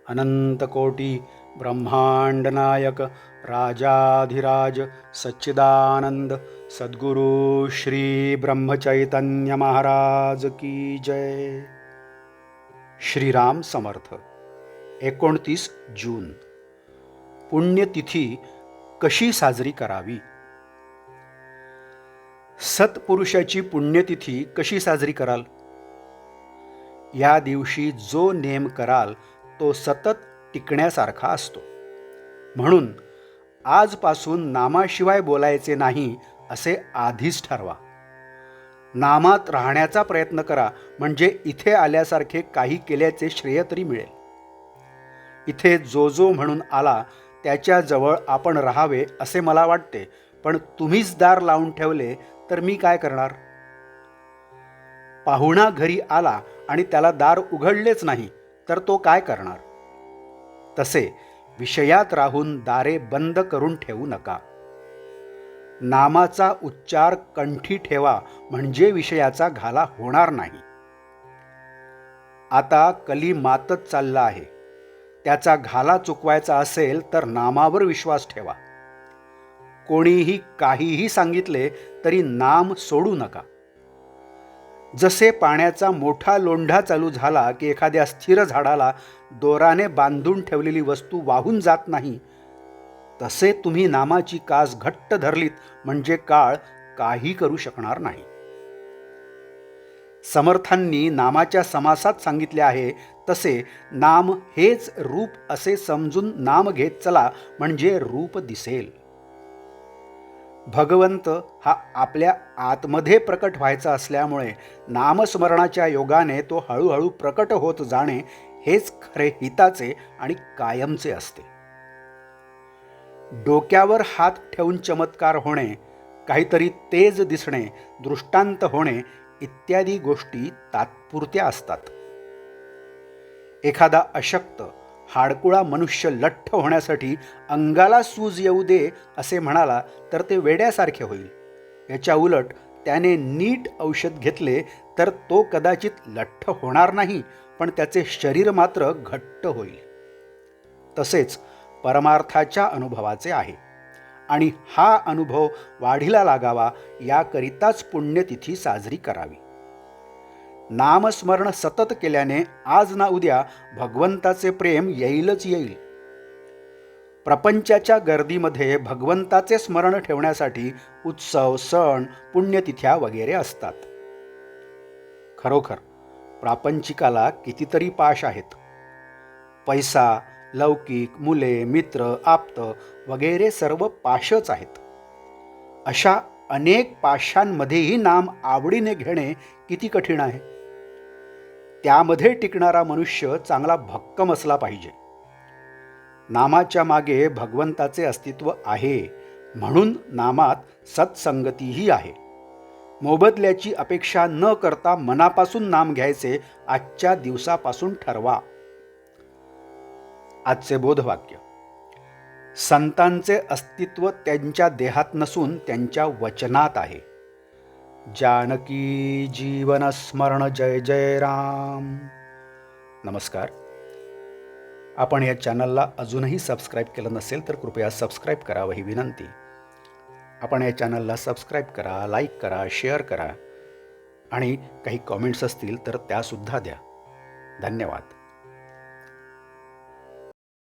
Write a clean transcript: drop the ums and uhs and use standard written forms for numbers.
अनंतकोटी ब्रह्मांडनायक राजाधिराज सच्चिदानंद सद्गुरु श्री ब्रह्मचैतन्य महाराज की जय। श्रीराम समर्थ। 29 जून पुण्यतिथी कशी साजरी करावी? सत्पुरुषाची पुण्यतिथी कशी साजरी कराल? या दिवशी जो नेम कराल तो सतत टिकण्यासारखा असतो. म्हणून आजपासून नामाशिवाय बोलायचे नाही असे आधीच ठरवा. नामात राहण्याचा प्रयत्न करा, म्हणजे इथे आल्यासारखे काही केल्याचे श्रेय तरी मिळेल. इथे जो म्हणून आला त्याच्याजवळ आपण राहावे असे मला वाटते, पण तुम्हीच दार लावून ठेवले तर मी काय करणार? पाहुणा घरी आला आणि त्याला दार उघडलेच नाही तर तो काय करणार? तसे विषयात राहून दारे बंद करून ठेवू नका. नामाचा उच्चार कंठी ठेवा, म्हणजे विषयाचा घाला होणार नाही. आता कली मातत चालला आहे. त्याचा घाला चुकवायचा असेल तर नामावर विश्वास ठेवा. कोणीही काहीही सांगितले तरी नाम सोडू नका. जसे पाण्याचा मोठा लोंढा चालू झाला की एखाद्या स्थिर झाडाला दोराने बांधून ठेवलेली वस्तू वाहून जात नाही, तसे तुम्ही नामाची कास घट्ट धरलीत म्हणजे काळ काही करू शकणार नाही. समर्थांनी नामाच्या समासात सांगितले आहे तसे नाम हेच रूप असे समजून नाम घेत चला, म्हणजे रूप दिसेल. भगवंत हा आपल्या आतमध्ये प्रकट व्हायचा असल्यामुळे नामस्मरणाच्या योगाने तो हळूहळू प्रकट होत जाणे हेच खरे हिताचे आणि कायमचे असते. डोक्यावर हात ठेवून चमत्कार होणे, काहीतरी तेज दिसणे, दृष्टांत होणे इत्यादी गोष्टी तात्पुरत्या असतात. एखादा अशक्त हाडकुळा मनुष्य लठ्ठ होण्यासाठी अंगाला सूज येऊ दे असे म्हणाला तर ते वेड्यासारखे होईल. याच्या उलट त्याने नीट औषध घेतले तर तो कदाचित लठ्ठ होणार नाही, पण त्याचे शरीर मात्र घट्ट होईल. तसेच परमार्थाच्या अनुभवाचे आहे, आणि हा अनुभव वाढीला लागावा याकरिताच पुण्यतिथी साजरी करावी. नामस्मरण सतत केल्याने आज ना उद्या भगवंताचे प्रेम येईलच येईल. प्रपंचाच्या गर्दीमध्ये भगवंताचे स्मरण ठेवण्यासाठी उत्सव, सण, पुण्यतिथ्या वगैरे असतात. खरोखर प्रापंचिकाला कितीतरी पाश आहेत. पैसा, लौकिक, मुले, मित्र, आप्त वगैरे सर्व पाशच आहेत. अशा अनेक पाशांमध्येही नाम आवडीने घेणे किती कठीण आहे. त्यामध्ये टिकणारा मनुष्य चांगला भक्कम असला पाहिजे. नामाच्या मागे भगवंताचे अस्तित्व आहे, म्हणून नामात सत्संगतीही आहे. मोबदल्याची अपेक्षा न करता मनापासून नाम घ्यायचे आजच्या दिवसापासून ठरवा. आजचे बोधवाक्य: संतांचे अस्तित्व त्यांच्या देहात नसून त्यांच्या वचनात आहे. जानकी जीवन स्मरण जय जय राम. नमस्कार. आपण या चॅनलला अजूनही सबस्क्राईब केलं नसेल तर कृपया सबस्क्राईब करावं ही विनंती. आपण या चॅनलला सबस्क्राईब करा, लाईक करा, शेअर करा, आणि काही कॉमेंट्स असतील तर त्यासुद्धा द्या. धन्यवाद.